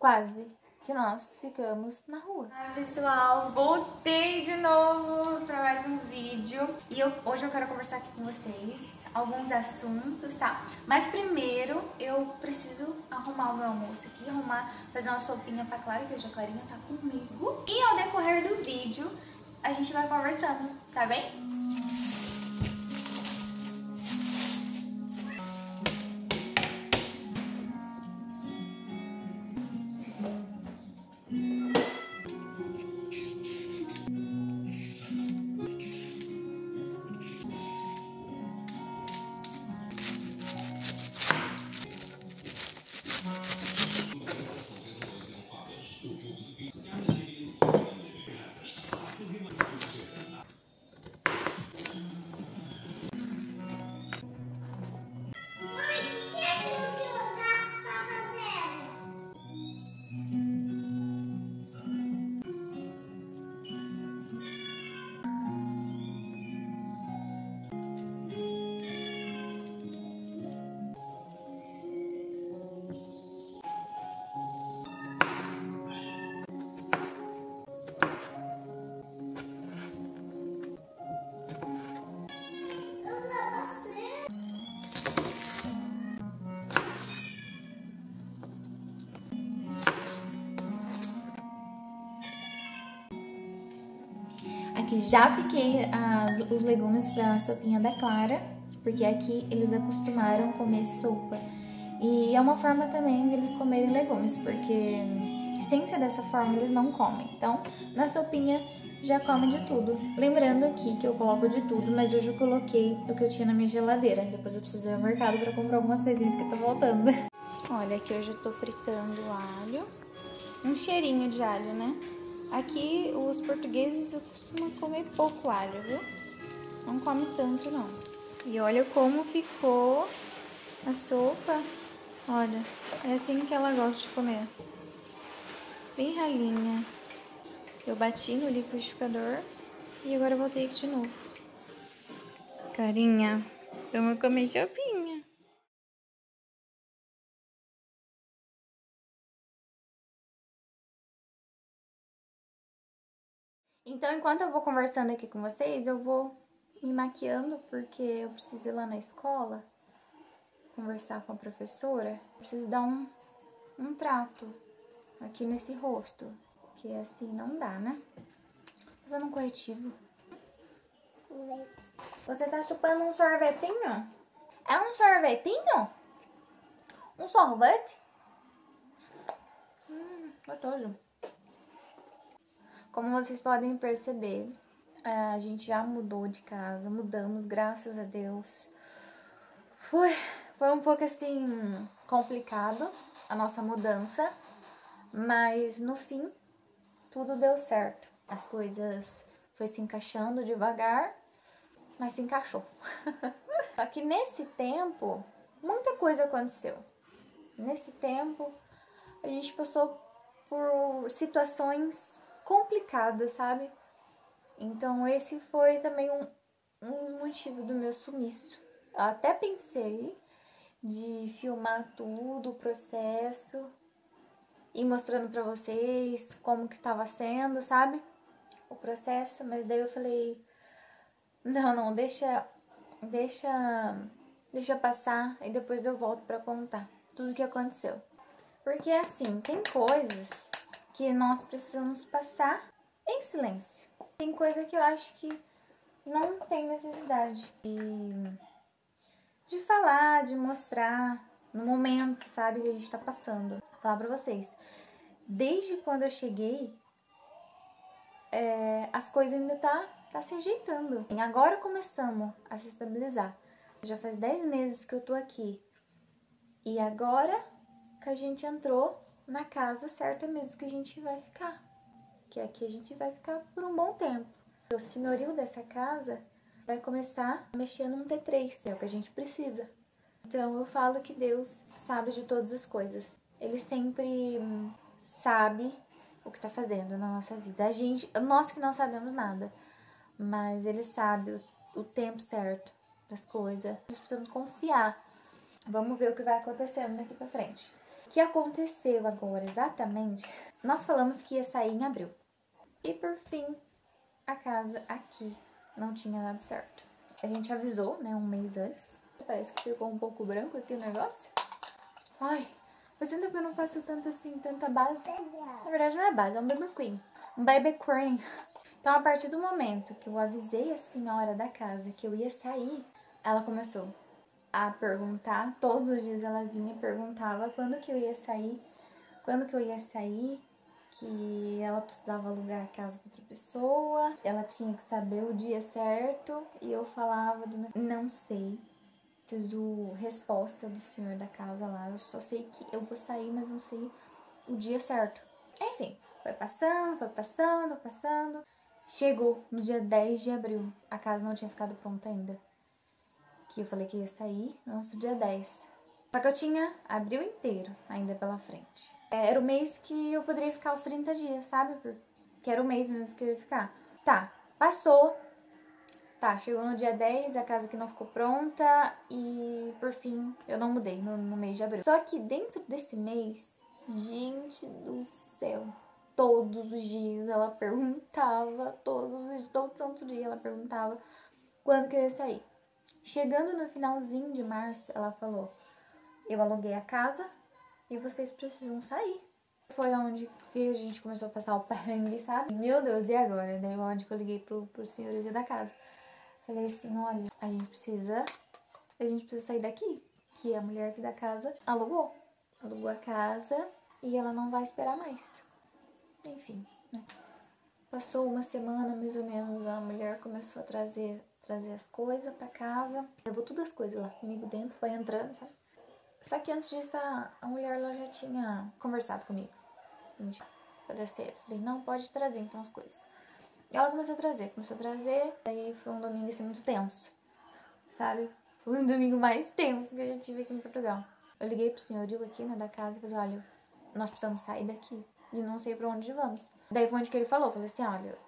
quase que nós ficamos na rua. Ai, pessoal, voltei de novo para mais um vídeo e hoje eu quero conversar aqui com vocês alguns assuntos, tá? Mas primeiro eu preciso arrumar o meu almoço aqui, fazer uma sopinha pra Clara, que hoje a Clarinha tá comigo. E ao decorrer do vídeo a gente vai conversando, tá bem? Aqui já piquei os legumes para a sopinha da Clara, porque aqui eles acostumaram comer sopa. E é uma forma também deles comerem legumes, porque sem ser dessa forma eles não comem. Então, na sopinha já come de tudo. Lembrando aqui que eu coloco de tudo, mas hoje eu coloquei o que eu tinha na minha geladeira. Depois eu preciso ir ao mercado para comprar algumas coisinhas que tá faltando. Olha, aqui hoje eu tô fritando alho. Um cheirinho de alho, né? Aqui os portugueses costumam comer pouco alho, viu? Não come tanto, não. E olha como ficou a sopa. Olha, é assim que ela gosta de comer. Bem ralinha. Eu bati no liquidificador e agora eu voltei aqui de novo. Carinha, vamos comer sopinha. Então, enquanto eu vou conversando aqui com vocês, eu vou me maquiando, porque eu preciso ir lá na escola conversar com a professora. Preciso dar um trato aqui nesse rosto, que assim não dá, né? Fazendo um corretivo. Você tá chupando um sorvetinho? É um sorvetinho? Um sorvete? Gostoso. Como vocês podem perceber, a gente já mudou de casa, mudamos, graças a Deus. Foi um pouco assim complicado a nossa mudança, mas no fim tudo deu certo. As coisas foi se encaixando devagar, mas se encaixou. Só que nesse tempo, muita coisa aconteceu. Nesse tempo, a gente passou por situações complicadas, sabe? Então esse foi também um dos motivos do meu sumiço. Eu até pensei de filmar tudo, o processo, e mostrando pra vocês como que tava sendo, sabe? O processo, mas daí eu falei, não, deixa passar e depois eu volto pra contar tudo o que aconteceu. Porque assim, tem coisas que nós precisamos passar em silêncio. Tem coisa que eu acho que não tem necessidade de falar, de mostrar no momento, sabe, que a gente tá passando. Vou falar pra vocês, desde quando eu cheguei, as coisas ainda tá se ajeitando. E agora começamos a se estabilizar. Já faz 10 meses que eu tô aqui. E agora que a gente entrou na casa certa mesmo que a gente vai ficar. Que aqui a gente vai ficar por um bom tempo. O senhorio dessa casa vai começar a mexer num T3, é o que a gente precisa. Então eu falo que Deus sabe de todas as coisas. Ele sempre sabe o que tá fazendo na nossa vida. Nós que não sabemos nada, mas Ele sabe o tempo certo das coisas. Nós precisamos confiar. Vamos ver o que vai acontecendo daqui pra frente. O que aconteceu agora exatamente? Nós falamos que ia sair em abril. E por fim, a casa aqui não tinha dado certo. A gente avisou, né, um mês antes. Parece que ficou um pouco branco aqui o negócio. Ai, faz tempo que eu não passo tanto assim, tanta base. Na verdade não é base, é um BB Cream. Um BB Cream. Então a partir do momento que eu avisei a senhora da casa que eu ia sair, ela começou a perguntar. Todos os dias ela vinha e perguntava quando que eu ia sair. Que ela precisava alugar a casa para outra pessoa, ela tinha que saber o dia certo, e eu falava, não sei, preciso resposta do senhor da casa lá, eu só sei que eu vou sair, mas não sei o dia certo. Enfim, foi passando, chegou no dia 10 de abril, a casa não tinha ficado pronta ainda, que eu falei que ia sair antes do dia 10. Só que eu tinha abril inteiro ainda pela frente. Era o mês que eu poderia ficar os 30 dias, sabe? Que era o mês mesmo que eu ia ficar. Tá, passou. Tá, chegou no dia 10, a casa que não ficou pronta. E, por fim, eu não mudei no mês de abril. Só que dentro desse mês, gente do céu, todos os dias ela perguntava, todo santo dia ela perguntava quando que eu ia sair. Chegando no finalzinho de março, ela falou: eu aluguei a casa e vocês precisam sair. Foi onde que a gente começou a passar o perrengue, sabe? Meu Deus, e agora? Daí onde que eu liguei pro senhor da casa. Falei assim, olha, a gente precisa sair daqui. Que a mulher aqui da casa alugou a casa e ela não vai esperar mais. Enfim, né? Passou uma semana mais ou menos, a mulher começou a trazer as coisas pra casa. Levou todas as coisas lá comigo dentro, foi entrando, sabe? Só que antes disso, a mulher ela já tinha conversado comigo. Falei, não, pode trazer então as coisas. E ela começou a trazer. Aí foi um domingo assim muito tenso, sabe? Foi um domingo mais tenso que eu já tive aqui em Portugal. Eu liguei pro senhorio aqui, né, da casa e falei, olha, nós precisamos sair daqui e não sei pra onde vamos. Daí foi onde que ele falou, falei assim, olha,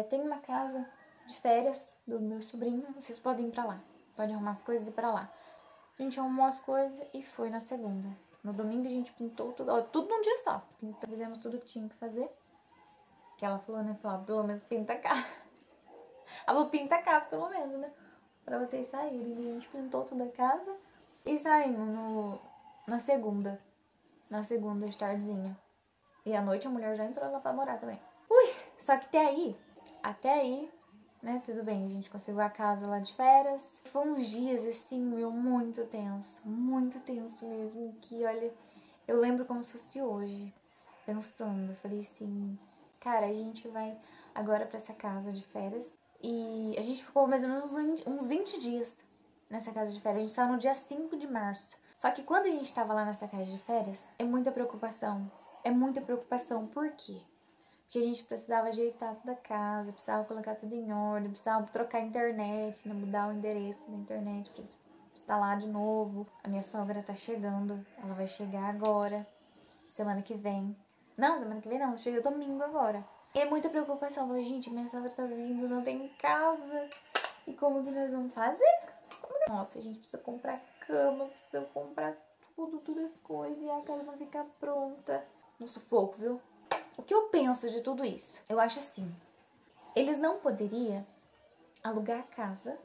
tem uma casa de férias do meu sobrinho, vocês podem ir pra lá. Pode arrumar as coisas e ir pra lá. A gente arrumou as coisas e foi na segunda. No domingo a gente pintou tudo num dia só. Fizemos tudo que tinha que fazer. Que ela falou, né? Falou, pelo menos pinta a casa. Ela falou, pinta a casa pelo menos, né? Pra vocês saírem. E a gente pintou toda a casa e saímos na segunda. Na segunda, de tardezinha. E à noite a mulher já entrou lá pra morar também. Só que até aí, né, tudo bem, a gente conseguiu a casa lá de férias. Foi uns dias, assim, muito tenso mesmo, que, olha, eu lembro como se fosse hoje, pensando, falei assim, cara, a gente vai agora pra essa casa de férias, e a gente ficou mais ou menos uns 20 dias nessa casa de férias, a gente tava no dia 5 de março. Só que quando a gente tava lá nessa casa de férias, é muita preocupação, por quê? Porque a gente precisava ajeitar toda a casa, precisava colocar tudo em ordem, precisava trocar a internet, né? Mudar o endereço da internet para instalar de novo. A minha sogra tá chegando, ela vai chegar agora, semana que vem. Não, semana que vem não, chega domingo agora. E é muita preocupação, eu falei, gente, minha sogra tá vindo, não tem casa. E como que nós vamos fazer? Nossa, a gente precisa comprar cama, precisa comprar todas as coisas e a casa não ficar pronta. No sufoco, viu? O que eu penso de tudo isso? Eu acho assim, eles não poderiam alugar a casa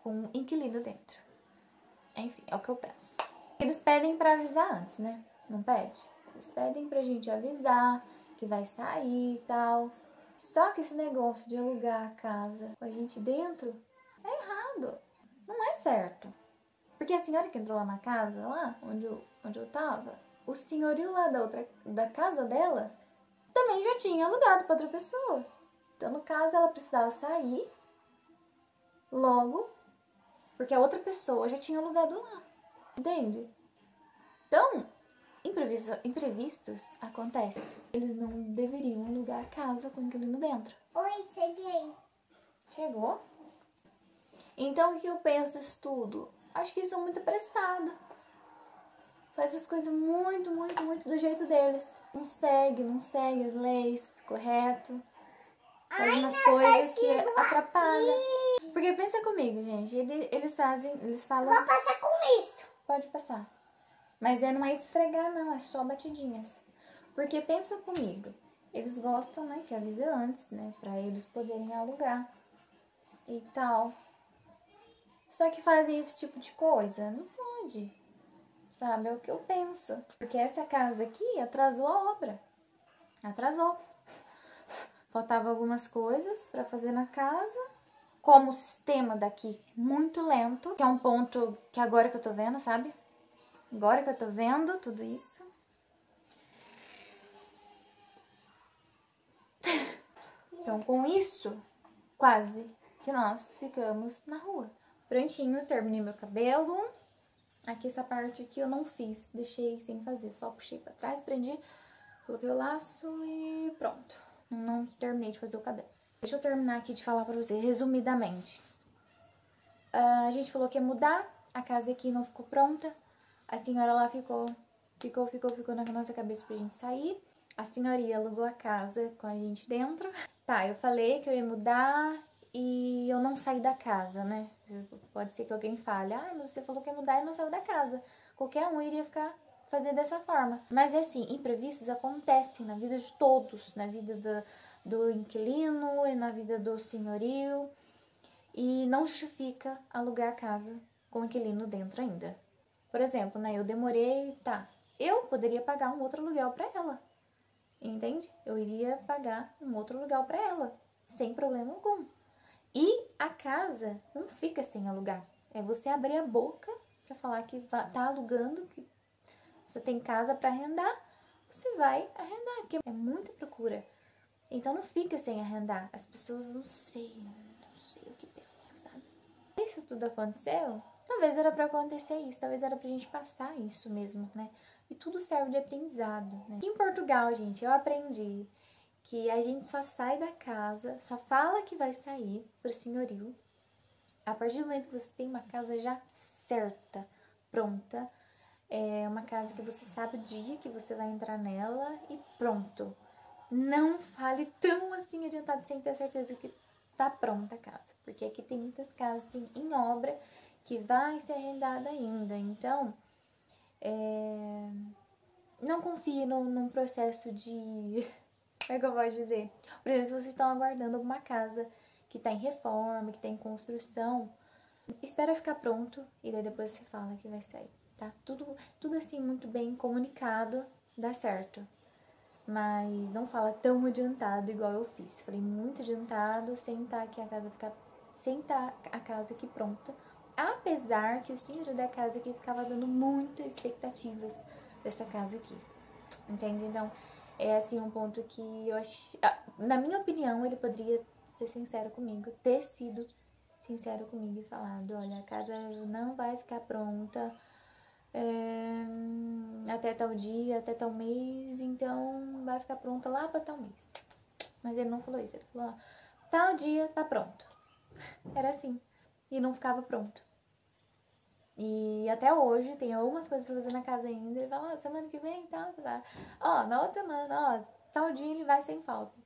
com um inquilino dentro. Enfim, é o que eu penso. Eles pedem pra avisar antes, né? Não pede? Eles pedem pra gente avisar que vai sair e tal. Só que esse negócio de alugar a casa com a gente dentro é errado. Não é certo. Porque a senhora que entrou lá na casa, lá onde eu tava, o senhorio lá da casa dela também já tinha alugado para outra pessoa. Então, no caso, ela precisava sair logo, porque a outra pessoa já tinha alugado lá. Entende? Então, imprevistos acontecem. Eles não deveriam alugar a casa com o inquilino dentro. Oi, cheguei. Chegou? Então, o que eu penso disso tudo? Acho que eles são muito apressados. Faz as coisas muito do jeito deles. Não segue as leis correto. Faz umas coisas que atrapalham. Porque pensa comigo, gente. Eles falam... Vou passar com isso. Pode passar. Mas não é esfregar, não, é só batidinhas. Porque pensa comigo, eles gostam, né, que avisa antes, né, pra eles poderem alugar e tal. Só que fazer esse tipo de coisa, não pode, sabe? É o que eu penso. Porque essa casa aqui atrasou a obra. Atrasou. Faltava algumas coisas pra fazer na casa. Como o sistema daqui muito lento, que é um ponto que agora que eu tô vendo, sabe? Agora que eu tô vendo tudo isso. Então, com isso, quase que nós ficamos na rua. Prontinho, terminei meu cabelo. Aqui essa parte aqui eu não fiz, deixei sem fazer. Só puxei pra trás, prendi, coloquei o laço e pronto. Não terminei de fazer o cabelo. Deixa eu terminar aqui de falar pra você, resumidamente. A gente falou que ia mudar, a casa aqui não ficou pronta. A senhora lá ficou na nossa cabeça pra gente sair. A senhoria alugou a casa com a gente dentro. Tá, eu falei que eu ia mudar e eu não saí da casa, né? Pode ser que alguém fale, mas você falou que ia mudar e não saiu da casa. Qualquer um iria ficar fazer dessa forma. Mas é assim, imprevistos acontecem na vida de todos, na vida do inquilino e na vida do senhorio. E não justifica alugar a casa com o inquilino dentro ainda. Por exemplo, né, eu demorei, eu poderia pagar um outro aluguel para ela. Entende? Eu iria pagar um outro aluguel para ela, sem problema algum. E a casa não fica sem alugar. É você abrir a boca para falar que tá alugando, que você tem casa para arrendar, você vai arrendar, porque é muita procura. Então não fica sem arrendar. As pessoas não sei o que pensam, sabe? Isso tudo aconteceu? Talvez era para acontecer isso, talvez era pra gente passar isso mesmo, né? E tudo serve de aprendizado, né? Aqui em Portugal, gente, eu aprendi que a gente só sai da casa, só fala que vai sair pro senhorio a partir do momento que você tem uma casa já certa, pronta. É uma casa que você sabe o dia que você vai entrar nela e pronto. Não fale tão assim adiantado sem ter certeza que tá pronta a casa. Porque aqui tem muitas casas assim, em obra que vai ser arrendada ainda. Então, não confie num processo de... Como é que eu posso dizer? Por exemplo, se vocês estão aguardando alguma casa que tá em reforma, que tá em construção, espera ficar pronto e daí depois você fala que vai sair, tá? Tudo assim muito bem comunicado, dá certo. Mas não fala tão adiantado igual eu fiz. Falei muito adiantado, sem estar a casa aqui pronta. Apesar que o senhor da casa aqui ficava dando muitas expectativas dessa casa aqui. Entende? Então, é assim um ponto que eu acho... Na minha opinião, ele poderia ser sincero comigo, ter sido sincero comigo e falado, olha, a casa não vai ficar pronta até tal dia, até tal mês, então vai ficar pronta lá para tal mês. Mas ele não falou isso, ele falou, tal dia tá pronto. Era assim, e não ficava pronto. E até hoje tem algumas coisas pra fazer na casa ainda, ele fala, semana que vem, tá. Na outra semana, tal dia ele vai sem falta.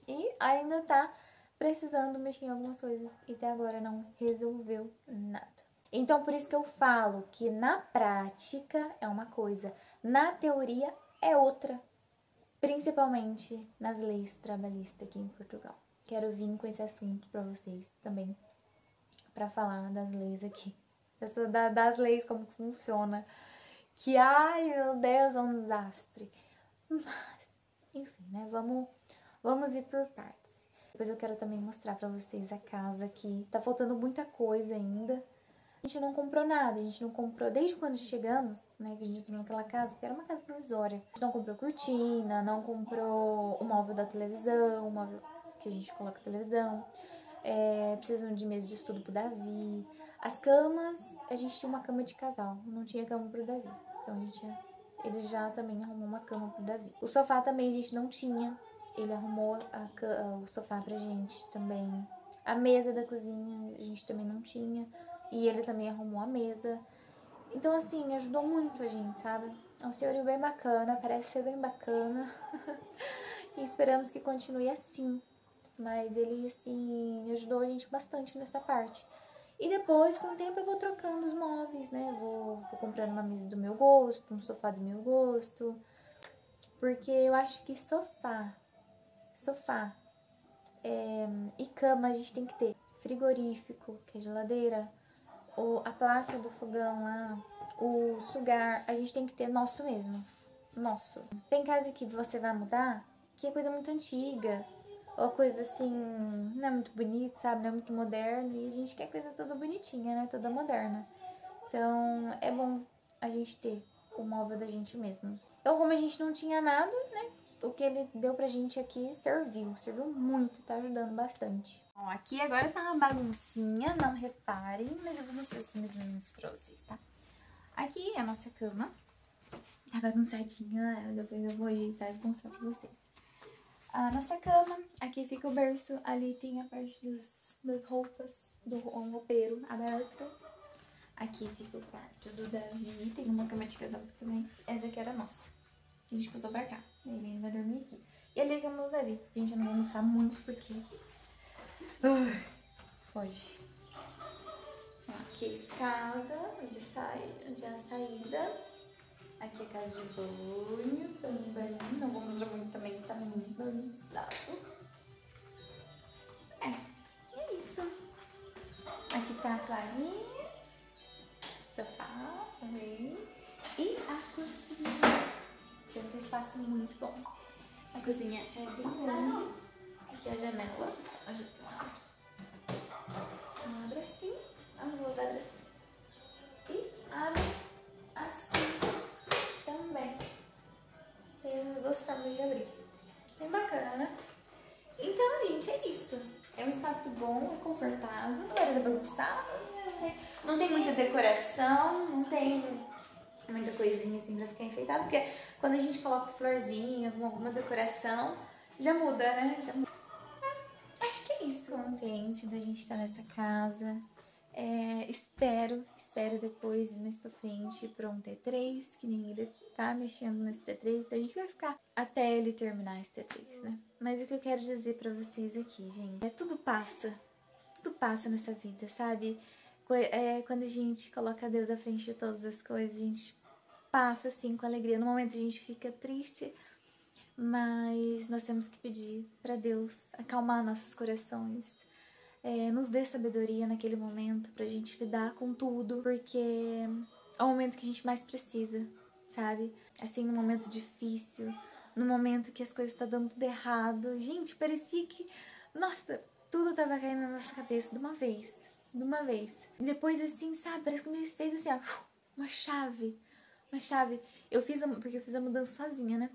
E ainda tá precisando mexer em algumas coisas e até agora não resolveu nada. Então, por isso que eu falo que na prática é uma coisa, na teoria é outra. Principalmente nas leis trabalhistas aqui em Portugal. Quero vir com esse assunto pra vocês também, pra falar das leis aqui. Das leis, como que funciona. Que, ai meu Deus, é um desastre. Mas, enfim, né, vamos ir por partes. Depois eu quero também mostrar pra vocês a casa aqui. Tá faltando muita coisa ainda. A gente não comprou nada, a gente não comprou... Desde quando chegamos, né, que a gente entrou naquela casa, porque era uma casa provisória. A gente não comprou cortina, não comprou o móvel da televisão, o móvel que a gente coloca a televisão. Precisando de mesa de estudo pro Davi. As camas, a gente tinha uma cama de casal, não tinha cama pro Davi. Então ele já também arrumou uma cama pro Davi. O sofá também a gente não tinha, ele arrumou o sofá pra gente também. A mesa da cozinha a gente também não tinha. E ele também arrumou a mesa. Então, assim, ajudou muito a gente, sabe? É um senhorio bem bacana, parece ser bem bacana. E esperamos que continue assim. Mas ele, assim, ajudou a gente bastante nessa parte. E depois, com o tempo, eu vou trocando os móveis, né? Vou comprando uma mesa do meu gosto, um sofá do meu gosto. Porque eu acho que sofá e cama a gente tem que ter. Frigorífico, que é geladeira, ou a placa do fogão lá, o sugar, a gente tem que ter nosso mesmo. Nosso. Tem casa que você vai mudar que é coisa muito antiga, ou coisa assim, não é muito bonita, sabe? Não é muito moderno, e a gente quer coisa toda bonitinha, né? Toda moderna. Então, é bom a gente ter o móvel da gente mesmo. Então, como a gente não tinha nada, né? O que ele deu pra gente aqui serviu muito, tá ajudando bastante. Ó, aqui agora tá uma baguncinha, não reparem, mas eu vou mostrar assim mais ou menos pra vocês, tá? Aqui é a nossa cama, tá bagunçadinha, né? Depois eu vou ajeitar e mostrar pra vocês. A nossa cama, aqui fica o berço, ali tem a parte das roupas, do roupeiro aberto. Aqui fica o quarto do Davi, tem uma cama de casal também, essa aqui era nossa. A gente passou pra cá, ele vai dormir aqui. E ali é a cama do Davi, gente, eu não vou mostrar muito porque... foge. Aqui a escada, onde é a saída. Aqui é a casa de banho também. Não vou mostrar muito também, tá muito bagunçado. É isso. Aqui tá a Clarinha, sofá também. E a cozinha. Tem um espaço muito bom. A cozinha é bem grande. Aqui é a janela. A gente abre assim. As duas abrem assim. E abre assim também. Tem as duas formas de abrir. Bem bacana, né? Então, gente, é isso. É um espaço bom, é confortável. Não é bagunçado. Não tem muita decoração. Não tem muita coisinha assim pra ficar enfeitado. Porque quando a gente coloca florzinha, alguma decoração, já muda, né? Já muda. Acho que é isso. Contente da gente estar nessa casa. Espero depois, mais pra frente, pra um T3, que nem ele tá mexendo nesse T3, então a gente vai ficar até ele terminar esse T3, né? Mas o que eu quero dizer pra vocês aqui, gente, tudo passa nessa vida, sabe? Quando a gente coloca Deus à frente de todas as coisas, a gente passa assim com alegria. No momento a gente fica triste, mas nós temos que pedir pra Deus acalmar nossos corações. Nos dê sabedoria naquele momento pra gente lidar com tudo, porque é o momento que a gente mais precisa, sabe? Assim, no momento difícil, no momento que as coisas estão dando tudo errado. Gente, parecia que, nossa, tudo tava caindo na nossa cabeça de uma vez. E depois, assim, sabe, parece que me fez assim, ó, uma chave. Porque eu fiz a mudança sozinha, né?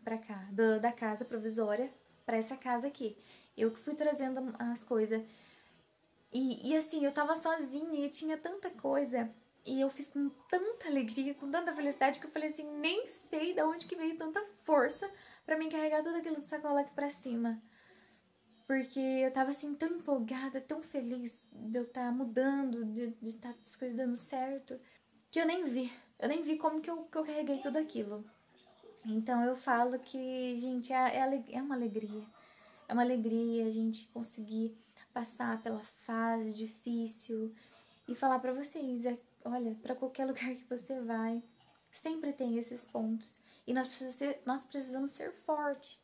Pra cá, da casa provisória pra essa casa aqui. Eu que fui trazendo as coisas. E assim, eu tava sozinha e tinha tanta coisa. E eu fiz com tanta alegria, com tanta felicidade, que eu falei assim, nem sei de onde que veio tanta força pra mim carregar tudo aquilo de sacola aqui pra cima. Porque eu tava assim, tão empolgada, tão feliz de eu estar mudando, de estar as coisas dando certo, que eu nem vi. Eu nem vi como que eu carreguei tudo aquilo. Então eu falo que, gente, é uma alegria. É uma alegria a gente conseguir passar pela fase difícil e falar pra vocês, olha, pra qualquer lugar que você vai, sempre tem esses pontos. E nós precisamos ser forte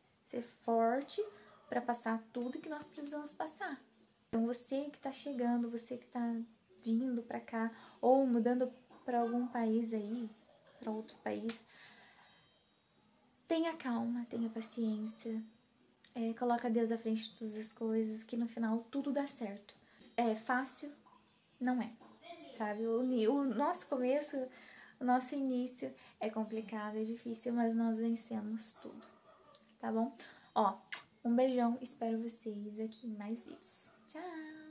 pra passar tudo que nós precisamos passar. Então você que tá chegando, você que tá vindo pra cá ou mudando pra algum país aí, pra outro país, tenha calma, tenha paciência. Coloca Deus à frente de todas as coisas, que no final tudo dá certo. É fácil? Não é, sabe? O nosso começo, o nosso início é complicado, é difícil, mas nós vencemos tudo, tá bom? Ó, um beijão, espero vocês aqui em mais vídeos. Tchau!